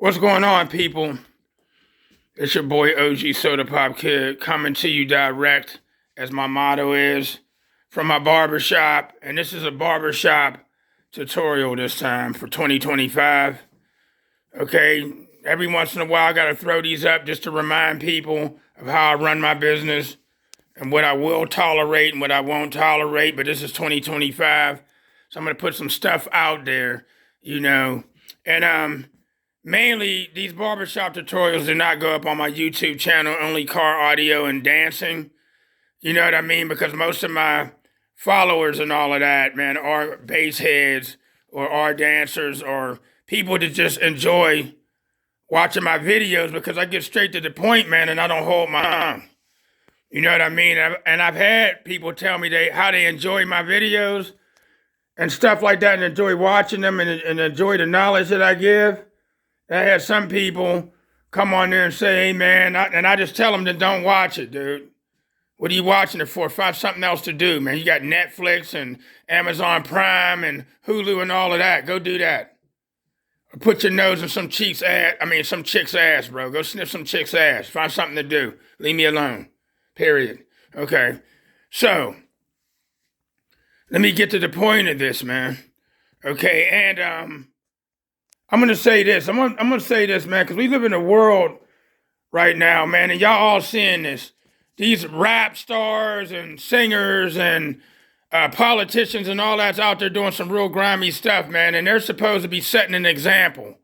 What's going on, people? It's your boy OG Soda Pop Kid coming to you direct, as my motto is, from my barbershop. And this is a barbershop tutorial this time for 2025. Okay, every once in a while I gotta throw these up just to remind people of how I run my business and what I will tolerate and what I won't tolerate. But this is 2025, so I'm gonna put some stuff out there, and mainly, these barbershop tutorials do not go up on my YouTube channel, only car audio and dancing. You know what I mean? Because most of my followers and all of that, man, are bass heads or are dancers or people that just enjoy watching my videos because I get straight to the point, man, and I don't hold my tongue. You know what I mean? And I've had people tell me how they enjoy my videos and stuff like that and enjoy watching them and enjoy the knowledge that I give. I had some people come on there and say, hey, man, and I just tell them that don't watch it, dude. What are you watching it for? Find something else to do, man. You got Netflix and Amazon Prime and Hulu and all of that. Go do that. Or put your nose in some chick's ass, bro. Go sniff some chick's ass. Find something to do. Leave me alone. Period. Okay. So, let me get to the point of this, man. Okay, and I'm gonna say this. I'm gonna say this, man, because we live in a world right now, man, and y'all all seeing this. These rap stars and singers and politicians and all that's out there doing some real grimy stuff, man, and they're supposed to be setting an example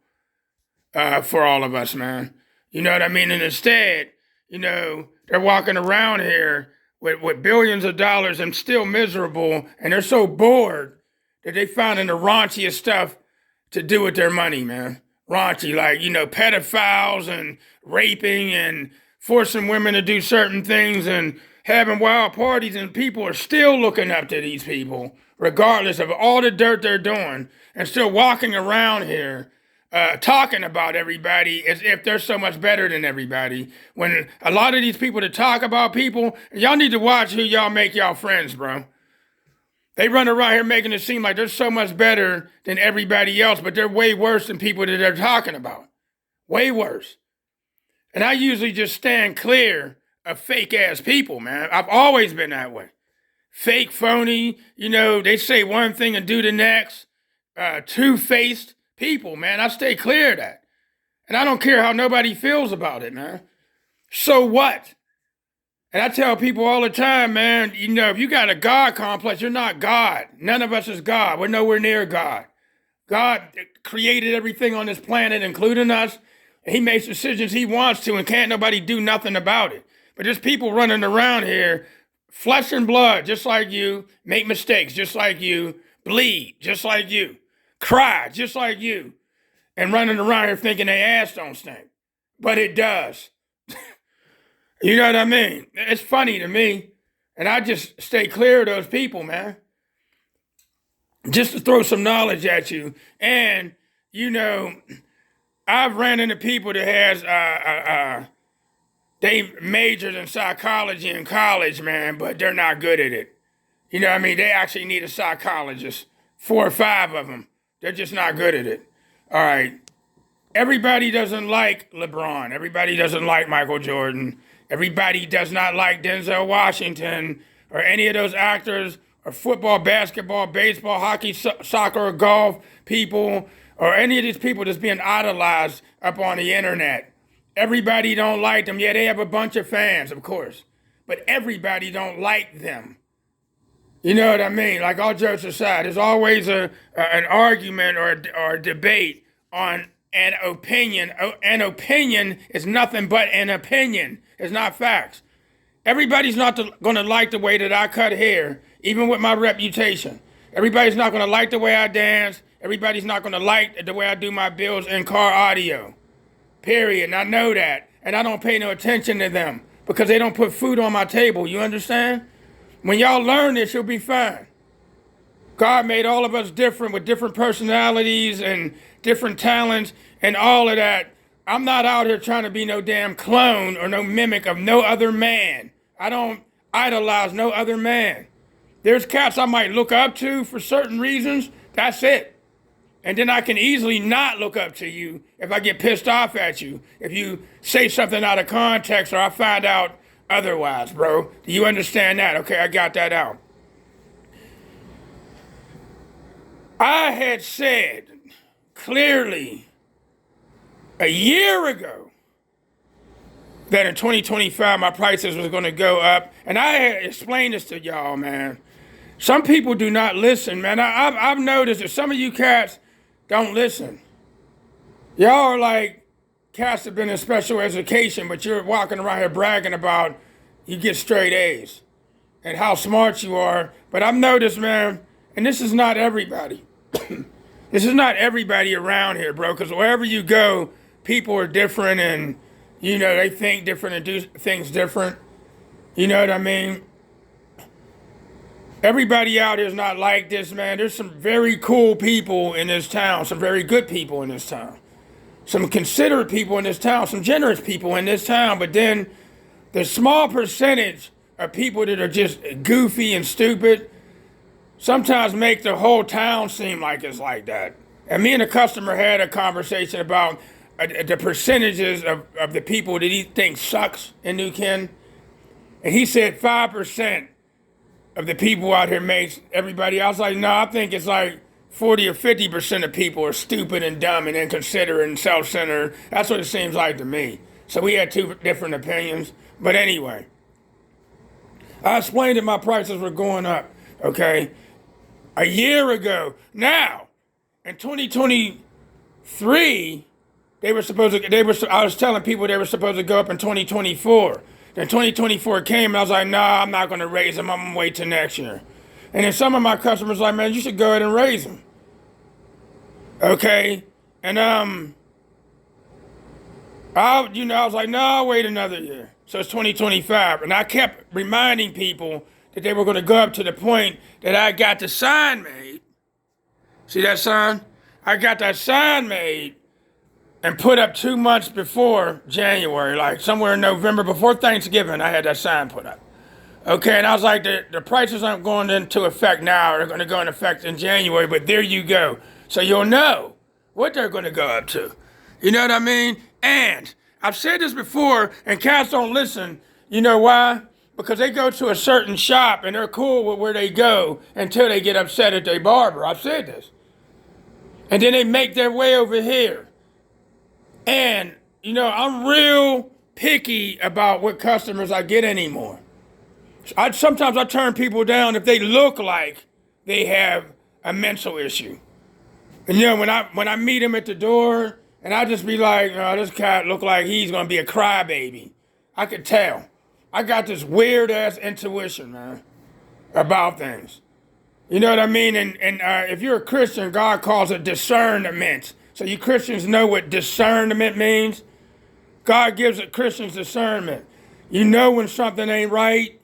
for all of us, man. You know what I mean? And instead, they're walking around here with billions of dollars and still miserable, and they're so bored that they finding the raunchiest stuff to do with their money, man. Raunchy, like, pedophiles and raping and forcing women to do certain things and having wild parties, and people are still looking up to these people, regardless of all the dirt they're doing, and still walking around here talking about everybody as if they're so much better than everybody. When a lot of these people that talk about people, y'all need to watch who y'all make y'all friends, bro. They run around here making it seem like they're so much better than everybody else, but they're way worse than people that they're talking about. Way worse. And I usually just stand clear of fake-ass people, man. I've always been that way. Fake, phony, they say one thing and do the next. Two-faced people, man. I stay clear of that. And I don't care how nobody feels about it, man. So what? And I tell people all the time, man, if you got a God complex, you're not God. None of us is God. We're nowhere near God. God created everything on this planet, including us. And he makes decisions he wants to, and can't nobody do nothing about it. But there's people running around here, flesh and blood, just like you, make mistakes, just like you, bleed, just like you, cry, just like you, and running around here thinking their ass don't stink. But it does. You know what I mean? It's funny to me. And I just stay clear of those people, man. Just to throw some knowledge at you. And, I've ran into people that has, they majored in psychology in college, man, but they're not good at it. You know what I mean? They actually need a psychologist. 4 or 5 of them. They're just not good at it. All right. Everybody doesn't like LeBron. Everybody doesn't like Michael Jordan. Everybody does not like Denzel Washington or any of those actors or football, basketball, baseball, hockey, soccer, or golf people or any of these people that's being idolized up on the internet. Everybody don't like them. Yeah, they have a bunch of fans, of course, but everybody don't like them. You know what I mean? Like, all jokes aside, there's always an argument or a debate on an opinion. An opinion is nothing but an opinion. It's not facts. Everybody's not going to like the way that I cut hair, even with my reputation. Everybody's not going to like the way I dance. Everybody's not going to like the way I do my bills in car audio. Period. And I know that. And I don't pay no attention to them because they don't put food on my table. You understand? When y'all learn this, you'll be fine. God made all of us different with different personalities and different talents and all of that. I'm not out here trying to be no damn clone or no mimic of no other man. I don't idolize no other man. There's cats I might look up to for certain reasons. That's it. And then I can easily not look up to you if I get pissed off at you, if you say something out of context or I find out otherwise, bro. Do you understand that? Okay, I got that out. I had said clearly a year ago that in 2025 my prices was going to go up. And I had explained this to y'all, man. Some people do not listen, man. I've noticed that some of you cats don't listen. Y'all are like cats have been in special education, but you're walking around here bragging about you get straight A's and how smart you are. But I've noticed, man, and this is not everybody. This is not everybody around here, bro, because wherever you go, people are different and, you know, they think different and do things different. You know what I mean? Everybody out here is not like this, man. There's some very cool people in this town, some very good people in this town, some considerate people in this town, some generous people in this town, but then the small percentage of people that are just goofy and stupid sometimes make the whole town seem like it's like that. And me and a customer had a conversation about the percentages of the people that he thinks sucks in New Ken. And he said 5% of the people out here makes everybody else. Like, no, I think it's like 40 or 50% of people are stupid and dumb and inconsiderate and self-centered. That's what it seems like to me. So we had two different opinions. But anyway, I explained that my prices were going up, okay, a year ago. Now, in 2023, I was telling people they were supposed to go up in 2024. Then 2024 came and I was like, nah, I'm not going to raise them. I'm going to wait till next year. And then some of my customers were like, man, you should go ahead and raise them. Okay. And, I was like, no, I'll wait another year. So it's 2025. And I kept reminding people that they were going to go up to the point that I got the sign made. See that sign? I got that sign made and put up 2 months before January, like somewhere in November, before Thanksgiving, I had that sign put up. Okay, and I was like, the prices aren't going into effect now, they're going to go into effect in January, but there you go. So you'll know what they're going to go up to. You know what I mean? And I've said this before, and cats don't listen. You know why? Because they go to a certain shop, and they're cool with where they go until they get upset at their barber. I've said this. And then they make their way over here. And, you know, I'm real picky about what customers I get anymore. Sometimes I turn people down if they look like they have a mental issue. And, you know, when I meet them at the door, and I just be like, oh, this cat look like he's going to be a crybaby. I could tell. I got this weird-ass intuition, man, about things. You know what I mean? And if you're a Christian, God calls it discernment. So you Christians know what discernment means? God gives Christians discernment. You know when something ain't right,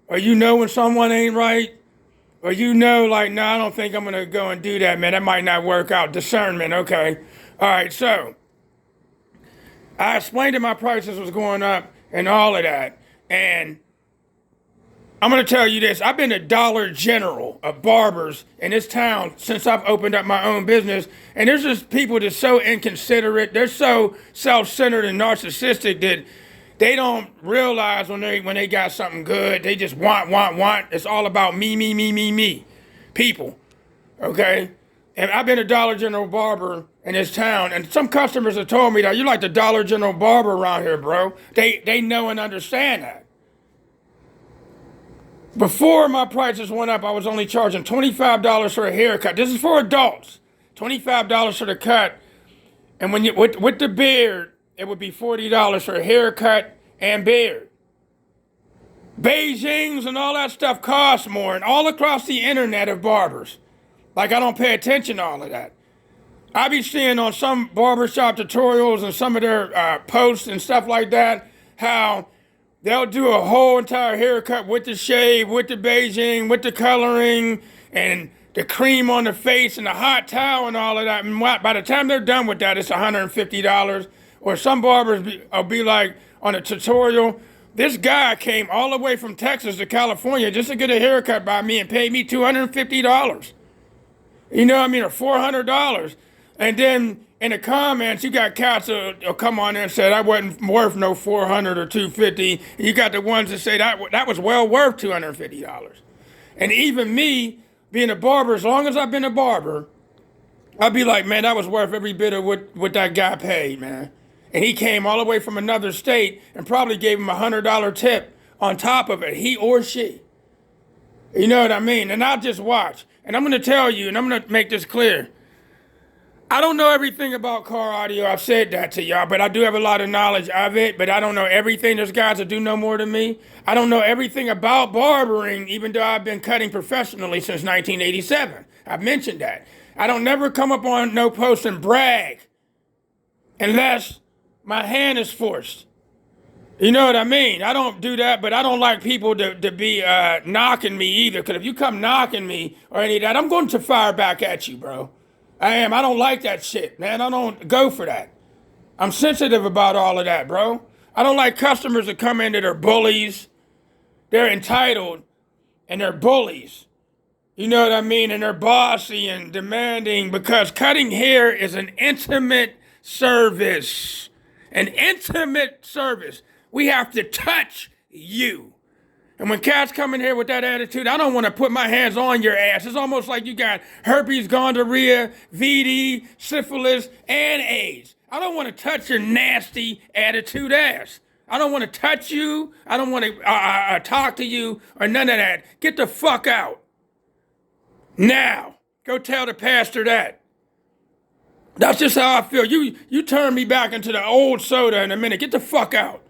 or you know when someone ain't right, or you know like, no, I don't think I'm going to go and do that, man. That might not work out. Discernment, okay. All right, so I explained that my prices was going up and all of that. And I'm going to tell you this. I've been a Dollar General of barbers in this town since I've opened up my own business. And there's just people that's so inconsiderate. They're so self-centered and narcissistic that they don't realize when they got something good. They just want. It's all about me. People. Okay? And I've been a Dollar General barber in this town. And some customers have told me that you're like the Dollar General barber around here, bro. They know and understand that. Before my prices went up, I was only charging $25 for a haircut. This is for adults. $25 for the cut. And when with the beard, it would be $40 for a haircut and beard. Beijings and all that stuff costs more, and all across the internet of barbers. Like, I don't pay attention to all of that. I be seeing on some barbershop tutorials and some of their posts and stuff like that, how they'll do a whole entire haircut with the shave, with the Beijing, with the coloring, and the cream on the face, and the hot towel and all of that. And by the time they're done with that, it's $150. Or some barbers will be like, on a tutorial, this guy came all the way from Texas to California just to get a haircut by me and paid me $250. You know what I mean? Or $400. And then in the comments, you got cats that'll come on there and say that wasn't worth no 400 or 250. And you got the ones that say that was well worth $250. And even me, being a barber, as long as I've been a barber, I'd be like, man, that was worth every bit of what that guy paid, man. And he came all the way from another state and probably gave him $100 tip on top of it, he or she. You know what I mean? And I'll just watch. And I'm going to tell you, and I'm going to make this clear. I don't know everything about car audio. I've said that to y'all, but I do have a lot of knowledge of it, but I don't know everything. There's guys that do know more than me. I don't know everything about barbering, even though I've been cutting professionally since 1987. I've mentioned that. I don't never come up on no post and brag unless my hand is forced. You know what I mean? I don't do that, but I don't like people to be knocking me either, because if you come knocking me or any of that, I'm going to fire back at you, bro. I am. I don't like that shit, man. I don't go for that. I'm sensitive about all of that, bro. I don't like customers that come in that are bullies. They're entitled and they're bullies. You know what I mean? And they're bossy and demanding, because cutting hair is an intimate service. An intimate service. We have to touch you. And when cats come in here with that attitude, I don't want to put my hands on your ass. It's almost like you got herpes, gonorrhea, VD, syphilis, and AIDS. I don't want to touch your nasty attitude ass. I don't want to touch you. I don't want to talk to you or none of that. Get the fuck out. Now, go tell the pastor that. That's just how I feel. You turn me back into the old Sodda in a minute. Get the fuck out.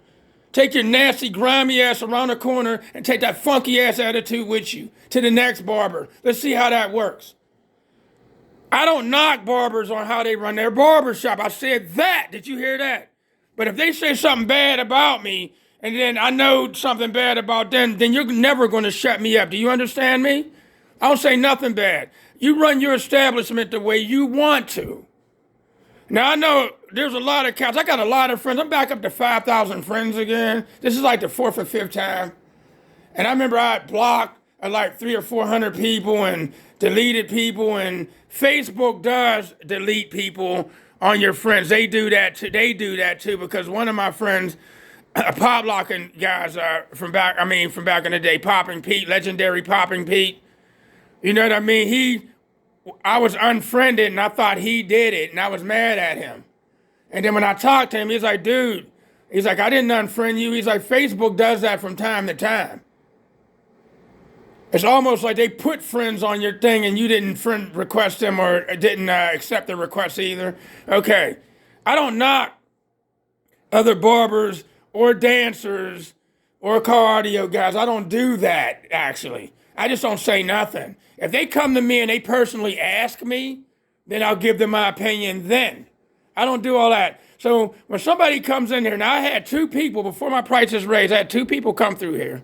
Take your nasty, grimy ass around the corner and take that funky ass attitude with you to the next barber. Let's see how that works. I don't knock barbers on how they run their barbershop. I said that. Did you hear that? But if they say something bad about me and then I know something bad about them, then you're never going to shut me up. Do you understand me? I don't say nothing bad. You run your establishment the way you want to. Now, I know there's a lot of cats. I got a lot of friends. I'm back up to 5,000 friends again. This is like the 4th or 5th time. And I remember I blocked like 300 or 400 people and deleted people. And Facebook does delete people on your friends. They do that too. Because one of my friends, pop locking guys from back in the day, Popping Pete, legendary Popping Pete. You know what I mean? I was unfriended and I thought he did it and I was mad at him. And then when I talked to him, he's like, dude, he's like, I didn't unfriend you. He's like, Facebook does that from time to time. It's almost like they put friends on your thing and you didn't friend request them or didn't accept the request either. Okay. I don't knock other barbers or dancers or car audio guys. I don't do that, actually. I just don't say nothing. If they come to me and they personally ask me, then I'll give them my opinion then. I don't do all that. So when somebody comes in here, now I had 2 people, before my prices raised, I had 2 people come through here.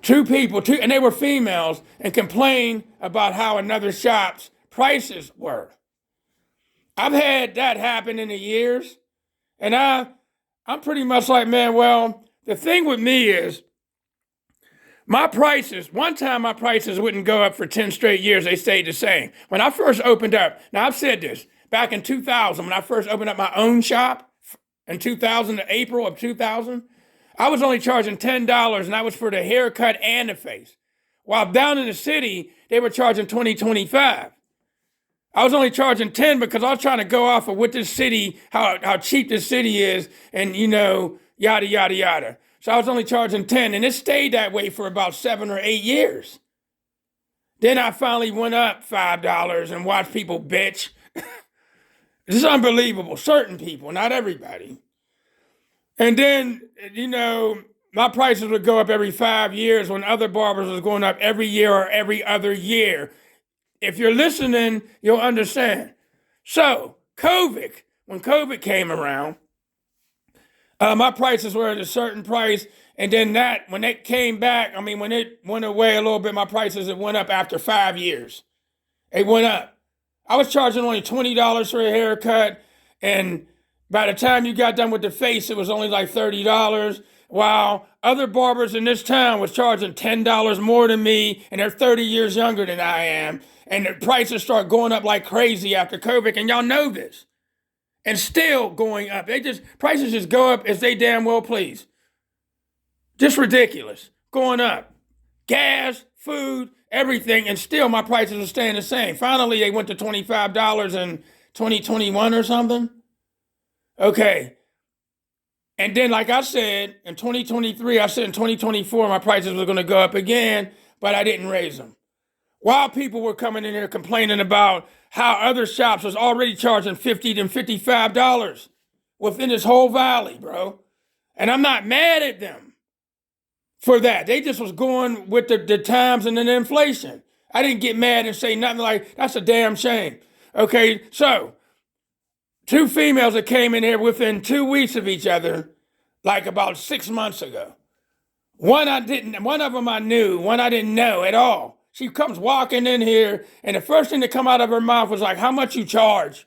2 people, and they were females, and complain about how another shop's prices were. I've had that happen in the years, and I'm pretty much like, man, well, the thing with me is, my prices, one time my prices wouldn't go up for 10 straight years. They stayed the same. When I first opened up, now I've said this, back in 2000, when I first opened up my own shop, in 2000, April of 2000, I was only charging $10, and that was for the haircut and the face. While down in the city, they were charging $20, $25. I was only charging 10 because I was trying to go off of what this city, how cheap this city is, and yada, yada, yada. So I was only charging 10, and it stayed that way for about 7 or 8 years. Then I finally went up $5 and watched people bitch. This is unbelievable. Certain people, not everybody. And then, my prices would go up every 5 years when other barbers was going up every year or every other year. If you're listening, you'll understand. So, when COVID came around, my prices were at a certain price, and then when it came back, when it went away a little bit, my prices, it went up after 5 years. It went up. I was charging only $20 for a haircut, and by the time you got done with the face, it was only like $30. while other barbers in this town was charging $10 more than me, and they're 30 years younger than I am, and the prices start going up like crazy after COVID, and y'all know this. And still going up. Prices just go up as they damn well please. Just ridiculous. Going up. Gas, food, everything, and still my prices are staying the same. Finally, they went to $25 in 2021 or something. Okay. And then, like I said, in 2023, I said in 2024, my prices were going to go up again, but I didn't raise them. While people were coming in here complaining about how other shops was already charging $50 and $55 within this whole valley, bro. And I'm not mad at them for that. They just was going with the times and the inflation. I didn't get mad and say nothing like, that's a damn shame. Okay, so 2 females that came in here within 2 weeks of each other, like about 6 months ago. One of them I knew, one I didn't know at all. She comes walking in here, and the first thing that come out of her mouth was like, how much you charge?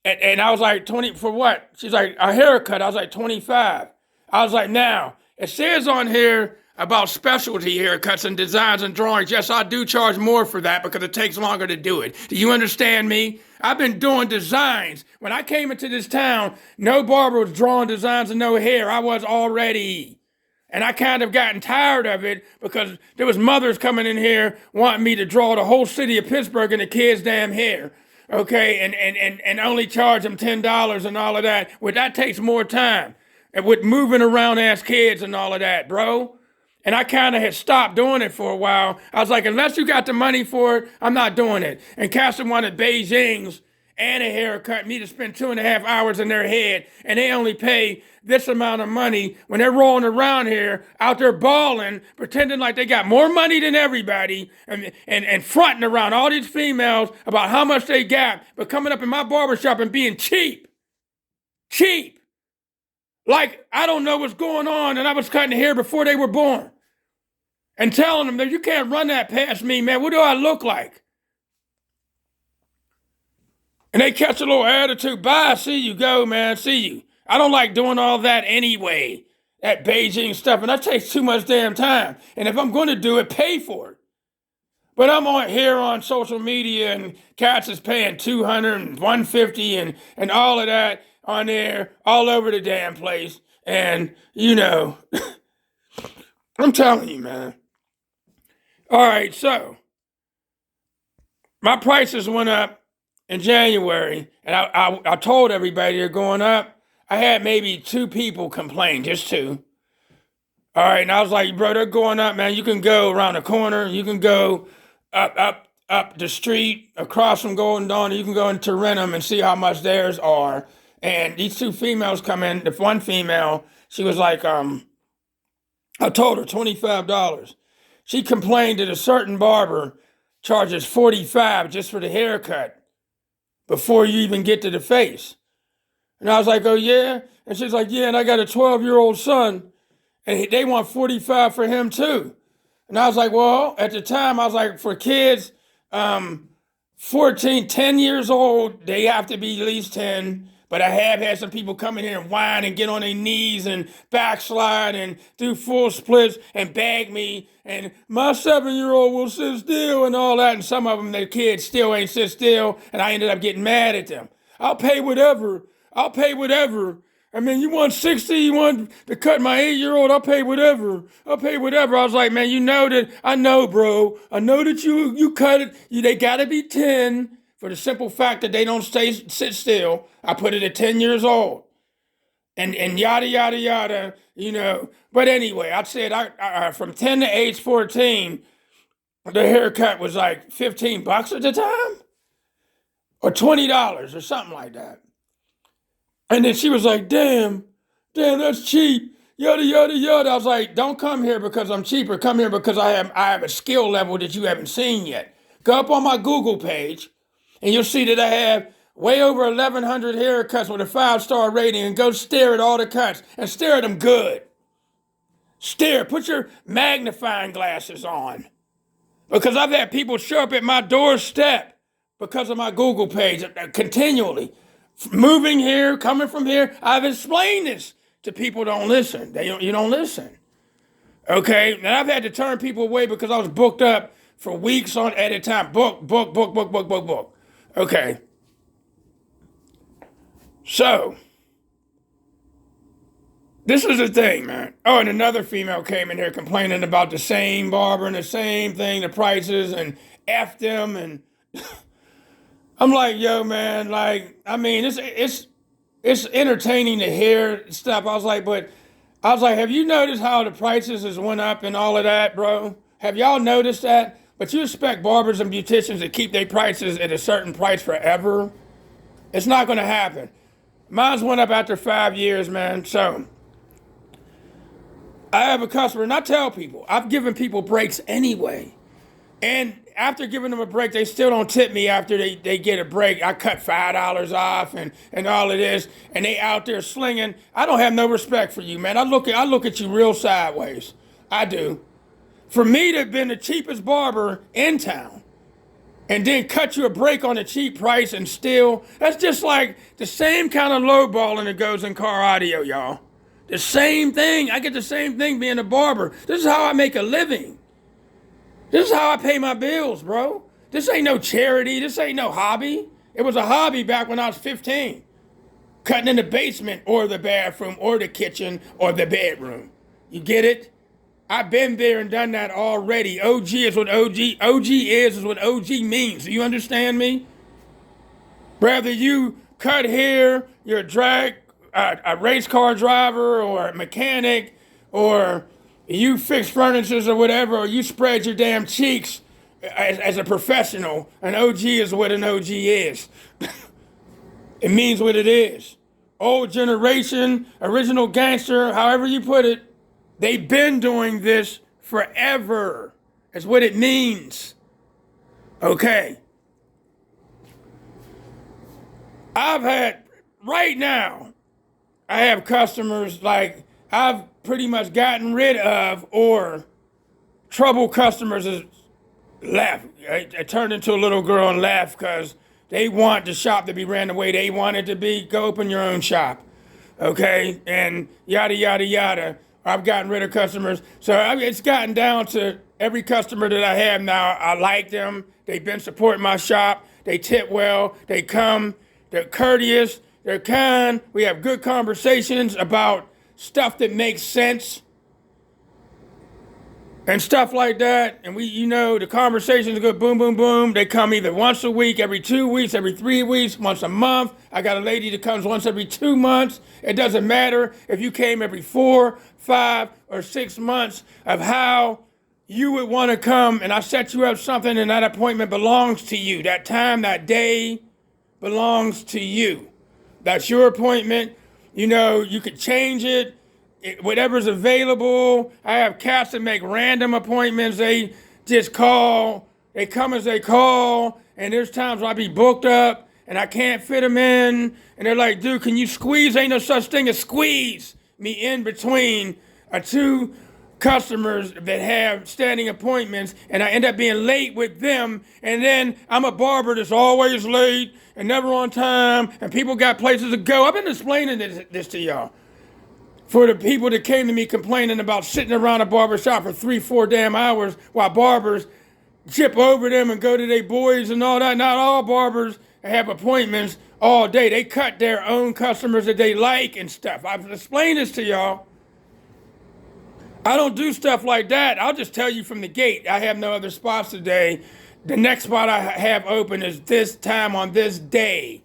And I was like, 20, for what? She's like, a haircut. I was like, 25. I was like, now, it says on here about specialty haircuts and designs and drawings. Yes, I do charge more for that because it takes longer to do it. Do you understand me? I've been doing designs. When I came into this town, no barber was drawing designs and no hair. I was already. And I kind of gotten tired of it because there was mothers coming in here wanting me to draw the whole city of Pittsburgh and the kids' damn hair. Okay, and only charge them $10 and all of that. Well, that takes more time. And with moving around ass kids and all of that, bro. And I kind of had stopped doing it for a while. I was like, unless you got the money for it, I'm not doing it. And Castle wanted Beijing's and a haircut, me to spend 2.5 hours in their head, and they only pay this amount of money when they're rolling around here, out there balling, pretending like they got more money than everybody, and fronting around all these females about how much they got, but coming up in my barbershop and being cheap. Cheap. Like, I don't know what's going on, and I was cutting hair before they were born. And telling them that you can't run that past me, man. What do I look like? And they catch a little attitude. Bye, see you, go, man, see you. I don't like doing all that anyway, that Beijing stuff, and that takes too much damn time. And if I'm going to do it, pay for it. But I'm on here on social media, and cats is paying $200 and $150 and all of that on there, all over the damn place. And, you know, I'm telling you, man. All right, so my prices went up in January, and I told everybody they're going up. I had maybe 2 people complain, just 2. All right, and I was like, bro, they're going up, man. You can go around the corner. You can go up the street, across from Golden Dawn. You can go into Renham and see how much theirs are. And these 2 females come in. The one female, she was like, I told her $25. She complained that a certain barber charges $45 just for the haircut before you even get to the face. And I was like, oh, yeah? And she's like, yeah, and I got a 12-year-old son, and they want $45 for him, too. And I was like, well, at the time, I was like, for kids 10 years old, they have to be at least 10. But I have had some people come in here and whine and get on their knees and backslide and do full splits and bag me. And my 7-year-old will sit still and all that. And some of them, their kids still ain't sit still. And I ended up getting mad at them. I'll pay whatever. I mean, you want 60, you want to cut my 8-year-old, I'll pay whatever. I was like, man, you know that, I know, bro. I know that you cut it. They got to be 10 for the simple fact that they don't sit still. I put it at 10 years old. And yada, yada, yada, you know. But anyway, I said from 10 to age 14, the haircut was like $15 at the time. Or $20 or something like that. And then she was like, damn, that's cheap. Yada, yada, yada. I was like, don't come here because I'm cheaper. Come here because I have a skill level that you haven't seen yet. Go up on my Google page, and you'll see that I have way over 1,100 haircuts with a 5-star rating, and go stare at all the cuts and stare at them good. Stare. Put your magnifying glasses on. Because I've had people show up at my doorstep because of my Google page continually. Moving here, coming from here. I've explained this to people don't listen. You don't listen. Okay? And I've had to turn people away because I was booked up for weeks on at a time. Book. Okay. So, this is the thing, man. Oh, and another female came in here complaining about the same barber and the same thing, the prices, and F them. And I'm like, yo, man, like, I mean, it's entertaining to hear stuff. I was like, have you noticed how the prices has went up and all of that, bro? Have y'all noticed that? But you expect barbers and beauticians to keep their prices at a certain price forever? It's not going to happen. Mine's went up after 5 years, man. So I have a customer, and I tell people, I've given people breaks anyway. And after giving them a break, they still don't tip me after they get a break. I cut $5 off and all of this, and they out there slinging. I don't have no respect for you, man. I look at you real sideways. I do. For me to have been the cheapest barber in town and then cut you a break on a cheap price and still, that's just like the same kind of lowballing that goes in car audio, y'all. The same thing. I get the same thing being a barber. This is how I make a living. This is how I pay my bills, bro. This ain't no charity. This ain't no hobby. It was a hobby back when I was 15. Cutting in the basement or the bathroom or the kitchen or the bedroom. You get it? I've been there and done that already. OG is what OG is what OG means. Do you understand me? Whether you cut hair, you're a race car driver or a mechanic, or you fix furnitures or whatever, or you spread your damn cheeks as a professional, an OG is what an OG is. It means what it is. Old generation, original gangster, however you put it, they've been doing this forever. That's what it means. Okay. Right now, I have customers like I've pretty much gotten rid of, or trouble customers has left. I turned into a little girl and left because they want the shop to be ran the way they want it to be. Go open your own shop. Okay? And yada, yada, yada. I've gotten rid of customers. So it's gotten down to every customer that I have now, I like them. They've been supporting my shop. They tip well. They come. They're courteous. They're kind. We have good conversations about stuff that makes sense and stuff like that. And the conversations go boom, boom, boom. They come either once a week, every 2 weeks, every 3 weeks, once a month. I got a lady that comes once every 2 months. It doesn't matter if you came every 4, 5, or 6 months of how you would want to come, and I set you up something, and that appointment belongs to you. That time, that day belongs to you. That's your appointment. You could change it, whatever's available. I have cats that make random appointments. They just call. They come as they call. And there's times where I be booked up and I can't fit them in. And they're like, dude, can you squeeze? Ain't no such thing as squeeze me in between two customers that have standing appointments, and I end up being late with them, and then I'm a barber that's always late and never on time, and people got places to go. I've been explaining this to y'all. For the people that came to me complaining about sitting around a barbershop for 3-4 damn hours while barbers chip over them and go to their boys and all that. Not all barbers have appointments all day. They cut their own customers that they like and stuff. I've explained this to y'all. I don't do stuff like that. I'll just tell you from the gate, I have no other spots today. The next spot I have open is this time on this day.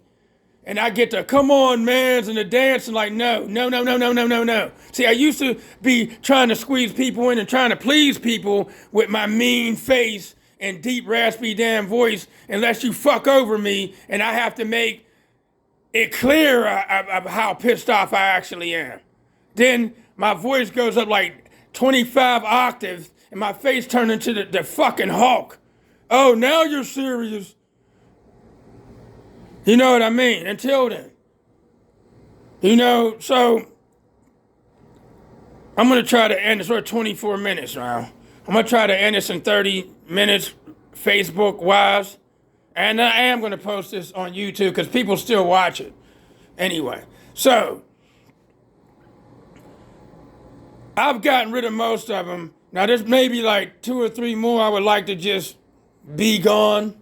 And I get to, come on, man, and the dance, and like, no. See, I used to be trying to squeeze people in and trying to please people with my mean face and deep, raspy damn voice, unless you fuck over me, and I have to make it clear of how pissed off I actually am. Then my voice goes up like 25 octaves, and my face turned into the fucking Hulk. Oh, now you're serious. You know what I mean? Until then. So I'm going to try to end this. We're at 24 minutes now. I'm going to try to end this in 30 minutes, Facebook-wise. And I am going to post this on YouTube because people still watch it. Anyway, so I've gotten rid of most of them. Now there's maybe like 2 or 3 more I would like to just be gone.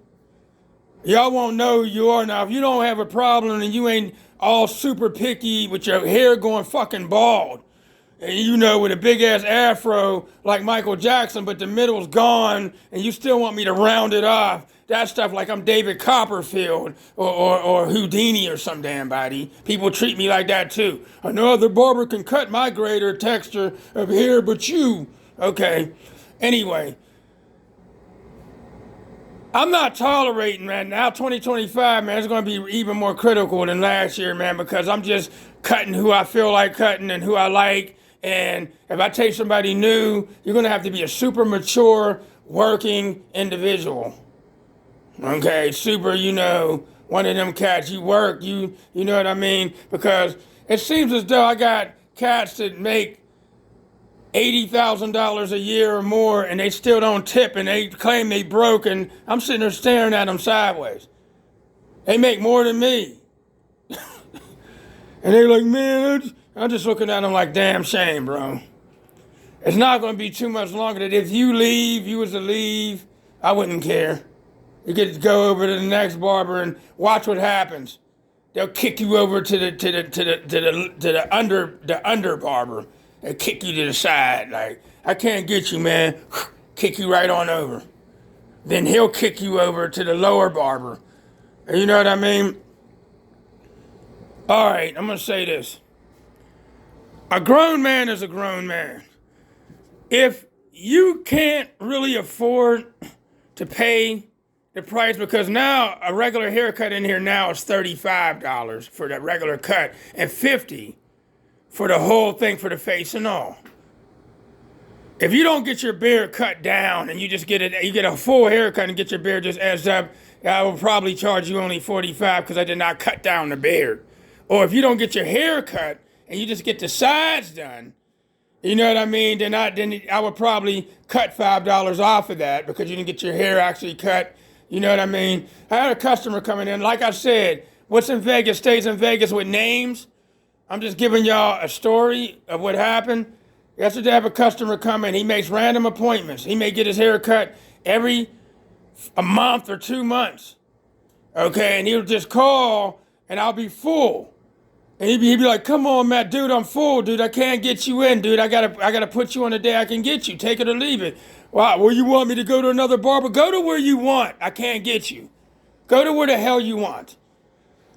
Y'all won't know who you are now. If you don't have a problem and you ain't all super picky with your hair going fucking bald, and you know, with a big ass afro like Michael Jackson, but the middle's gone, and you still want me to round it off. That stuff like I'm David Copperfield or Houdini or some damn body. People treat me like that too. No other barber can cut my grade or texture of hair but you. Okay. Anyway, I'm not tolerating, man. Now 2025, man, it's going to be even more critical than last year, man, because I'm just cutting who I feel like cutting and who I like. And if I take somebody new, you're going to have to be a super mature, working individual. Okay, super, you know, one of them cats, you work, you know what I mean? Because it seems as though I got cats that make $80,000 a year or more, and they still don't tip, and they claim they broke, and I'm sitting there staring at them sideways. They make more than me. And they're like, man, I'm just looking at them like, damn shame, bro. It's not going to be too much longer that if you leave, you was to leave, I wouldn't care. You get to go over to the next barber and watch what happens. They'll kick you over to the under barber. They kick you to the side, like, I can't get you, man. Kick you right on over. Then he'll kick you over to the lower barber. You know what I mean? All right, I'm gonna say this. A grown man is a grown man. If you can't really afford to pay the price, because now a regular haircut in here now is $35 for the regular cut and $50 for the whole thing, for the face and all. If you don't get your beard cut down and you just get it, you get a full haircut and get your beard just edged up, I will probably charge you only $45 because I did not cut down the beard. Or if you don't get your hair cut and you just get the sides done, you know what I mean? Then I would probably cut $5 off of that because you didn't get your hair actually cut. You know what I mean? I had a customer coming in. Like I said, what's in Vegas stays in Vegas with names. I'm just giving y'all a story of what happened. Yesterday I have a customer come in. He makes random appointments. He may get his hair cut every a month or 2 months. Okay, and he'll just call and I'll be full. And he'd be like, come on, Matt, dude, I'm full, dude. I can't get you in, dude. I gotta put you on the day I can get you. Take it or leave it. Wow, well, you want me to go to another barber? Go to where you want. I can't get you. Go to where the hell you want.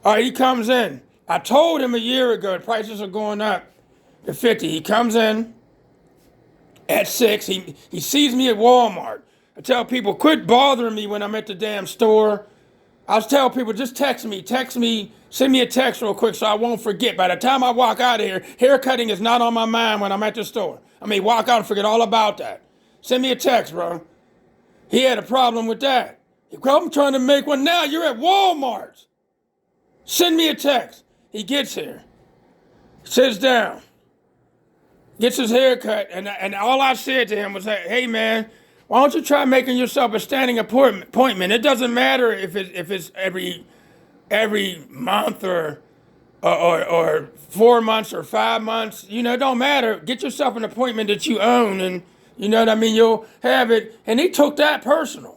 All right, he comes in. I told him a year ago the prices are going up to 50. He comes in at 6. He sees me at Walmart. I tell people, quit bothering me when I'm at the damn store. I tell people, just text me, send me a text real quick so I won't forget. By the time I walk out of here, haircutting is not on my mind when I'm at the store. I mean, walk out and forget all about that. Send me a text, bro. He had a problem with that. I'm trying to make one now. You're at Walmart. Send me a text. He gets here, sits down, gets his hair cut, and all I said to him was, hey, man, why don't you try making yourself a standing appointment? It doesn't matter if it's every month or 4 months or 5 months. You know, it don't matter. Get yourself an appointment that you own, and you know what I mean? You'll have it. And he took that personal.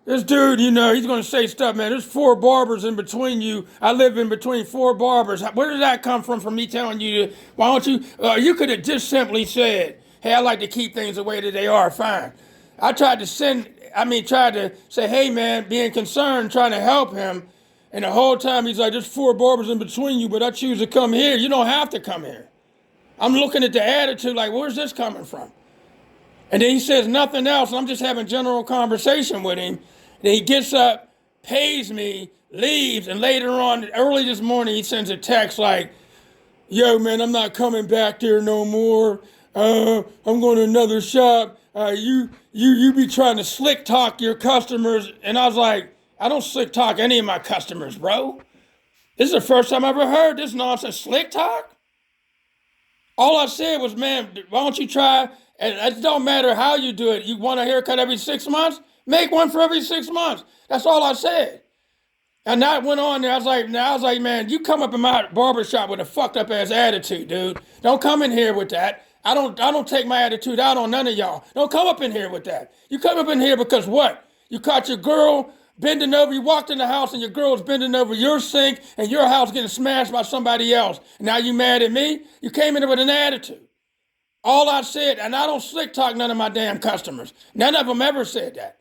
This dude, you know, he's going to say stuff, man. There's 4 barbers in between you. I live in between 4 barbers. Where did that come from me telling you to, why don't you, you could have just simply said, hey, I like to keep things the way that they are, fine. I tried to say, hey, man, being concerned, trying to help him. And the whole time he's like, there's 4 barbers in between you, but I choose to come here. You don't have to come here. I'm looking at the attitude like, where's this coming from? And then he says nothing else. And I'm just having general conversation with him. Then he gets up, pays me, leaves, and later on, early this morning, he sends a text like, yo, man, I'm not coming back there no more. I'm going to another shop. You be trying to slick talk your customers. And I was like, I don't slick talk any of my customers, bro. This is the first time I ever heard this nonsense. Slick talk? All I said was, man, why don't you try, and it don't matter how you do it. You want a haircut every 6 months? Make one for every 6 months. That's all I said. And that went on there. I was like, man, you come up in my barbershop with a fucked up ass attitude, dude. Don't come in here with that. I don't take my attitude out on none of y'all. Don't come up in here with that. You come up in here because what? You caught your girl bending over. You walked in the house and your girl's bending over your sink and your house getting smashed by somebody else. And now you mad at me? You came in with an attitude. All I said, and I don't slick talk none of my damn customers. None of them ever said that.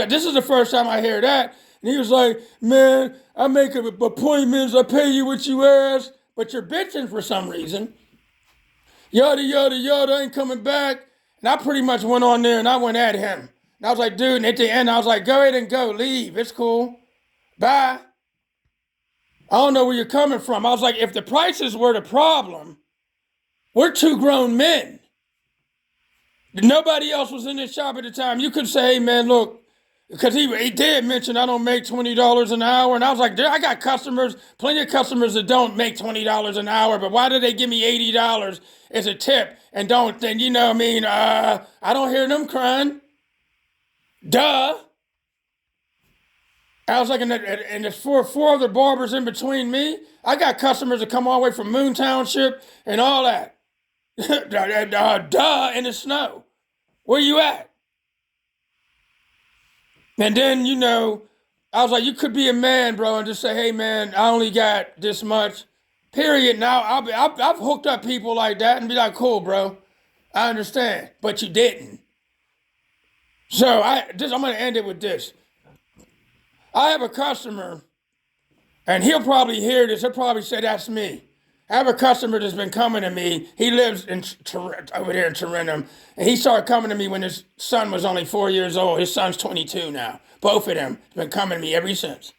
This is the first time I hear that. And he was like, man, I make appointments, I pay you what you ask, but you're bitching for some reason. Yada, yada, yada, ain't coming back. And I pretty much went on there and I went at him. And I was like, dude, and at the end, I was like, go ahead and go, leave, it's cool. Bye. I don't know where you're coming from. I was like, if the prices were the problem, we're two grown men. Nobody else was in this shop at the time. You could say, hey, man, look, because he did mention I don't make $20 an hour. And I was like, dude, I got customers, plenty of customers that don't make $20 an hour, but why do they give me $80 as a tip and don't, then, you know what I mean, I don't hear them crying. Duh. I was like, and there's four other barbers in between me. I got customers that come all the way from Moon Township and all that. Duh, in the snow. Where you at? And then, you know, I was like, you could be a man, bro, and just say, hey, man, I only got this much. Period. Now, I've hooked up people like that and be like, cool, bro. I understand. But you didn't. So I'm going to end it with this. I have a customer, and he'll probably hear this. He'll probably say, that's me. I have a customer that's been coming to me. He lives over there in Tarentum, and he started coming to me when his son was only 4 years old. His son's 22 now. Both of them have been coming to me ever since.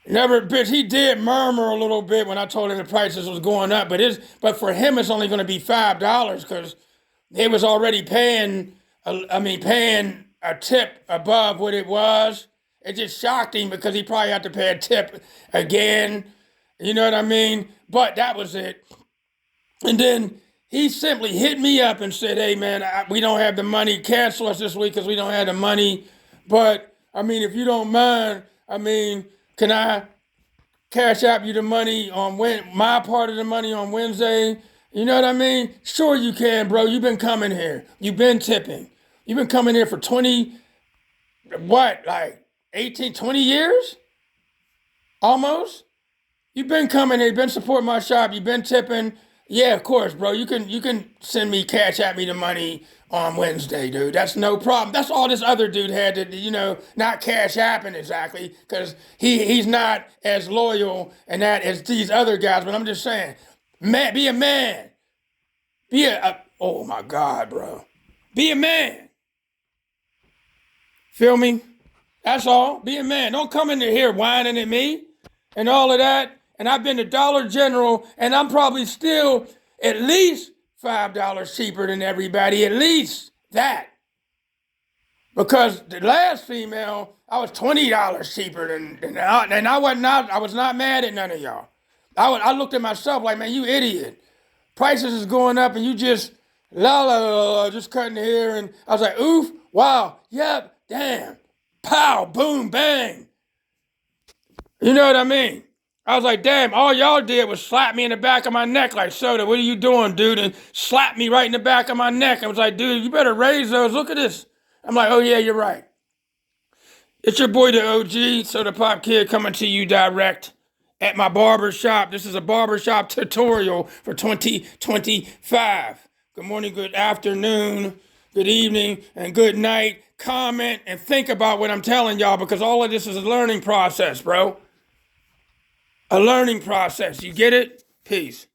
He did murmur a little bit when I told him the prices was going up, but for him it's only going to be $5 because he was already paying a tip above what it was. It just shocked him because he probably had to pay a tip again. You know what I mean? But that was it. And then he simply hit me up and said, hey, man, we don't have the money. Cancel us this week because we don't have the money. But, I mean, if you don't mind, I mean, can I cash out you the money on my part of the money on Wednesday? You know what I mean? Sure you can, bro. You've been coming here. You've been tipping. You've been coming here for 20 years? Almost? You've been coming here, you've been supporting my shop, you've been tipping. Yeah, of course, bro. You can send me, cash at me the money on Wednesday, dude. That's no problem. That's all this other dude had to, not cash happen exactly, because he's not as loyal and that as these other guys. But I'm just saying, man, be a man. Oh my God, bro. Be a man. Feel me? That's all. Be a man. Don't come in here whining at me and all of that. And I've been to Dollar General, and I'm probably still at least $5 cheaper than everybody. At least that. Because the last female, I was $20 cheaper than I was not mad at none of y'all. I looked at myself like, man, you idiot. Prices is going up, and you just just cutting hair. And I was like, oof, wow, yep, damn, pow, boom, bang. You know what I mean? I was like, damn, all y'all did was slap me in the back of my neck like, Sodda, what are you doing, dude? And slap me right in the back of my neck. I was like, dude, you better raise those. Look at this. I'm like, oh, yeah, you're right. It's your boy, the OG, Sodda Pop Kid, coming to you direct at my barbershop. This is a barbershop tutorial for 2025. Good morning, good afternoon, good evening, and good night. Comment and think about what I'm telling y'all, because all of this is a learning process, bro. A learning process. You get it? Peace.